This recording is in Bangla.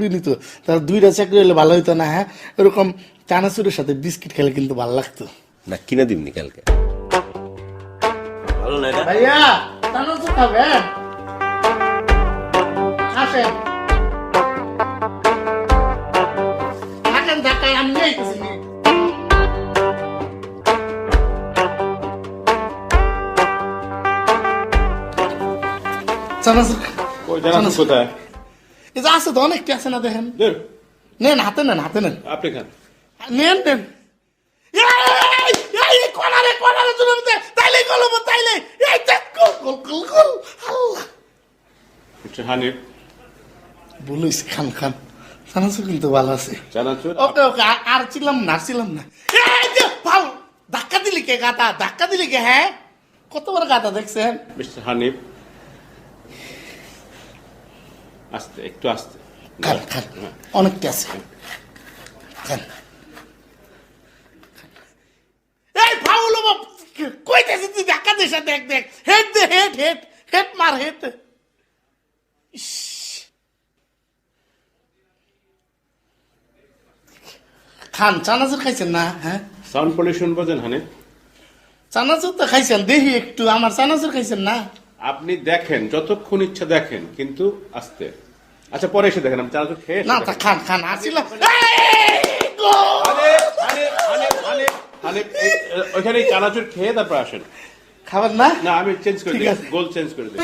নিত তার দুইটা চাকরি হলে ভালো হইতো না। হ্যাঁ, এরকম চানাচুরের সাথে বিস্কিট খেলে কিন্তু ভালো লাগতো না। কিনা দিবনি কালকে। ভালো না এটা? ভাইয়া চানাচুর খাবেন? আসেন থাকেন ঢাকায়, আমি নিয়ে আইতেছি। চানাচুর ওই জানাচ্ছেন কোথায়? এই যে আছে তো অনেকটি আছে না, দেখেন। দেন, নেন, হাতে নেন, হাতে নেন, আপনি খান। নেন নেন। কলারে কলারে জন্য তাইলে গলব তাইলে এই দেখ গোল গোল গোল গোল। আল্লাহ, মিস্টার হানিফ, বলিস খান খান, চানাচুর কিন্তু ভালো আছে। চানাচুর ওকে ওকে, আর ছিলাম না, আর ছিলাম না। এই যে ভালো ধাক্কা দিলি কে গাতা, ধাক্কা দিলি কে? হ্যাঁ, কত বড় গাতা দেখছেন? মিস্টার হানিফ, আস্তে, একটু আস্তে খান খান, অনেকটা আছে, খান। এই ফাউল কইতেছি তুই ধাক্কা দিস, দেখ দেখ, হেড দে, হেড হেড হেড মার, হেড। খান, চানাচুর খাইছেন না? হ্যাঁ, সাউন্ড পলিউশন বোঝেন হানিফ? চানাচুর তো খাইছেন, দেখি একটু আমার চানাচুর খাইছেন না? আপনি দেখেন, যতক্ষণ ইচ্ছা দেখেন, কিন্তু আস্তে। আচ্ছা, পরে এসে দেখেন, আমি চানাচুর খেয়ে এসে না তা দেখেন। খান খান, আসছিলাম। হানিফ, হানিফ, হানিফ, হানিফ, হানিফ, ওইখানে চানাচুর খেয়ে তারপর আসেন। খাবার না? না, আমি চেঞ্জ করে ঠিক দিই, আছে। গোল চেঞ্জ করে দিই।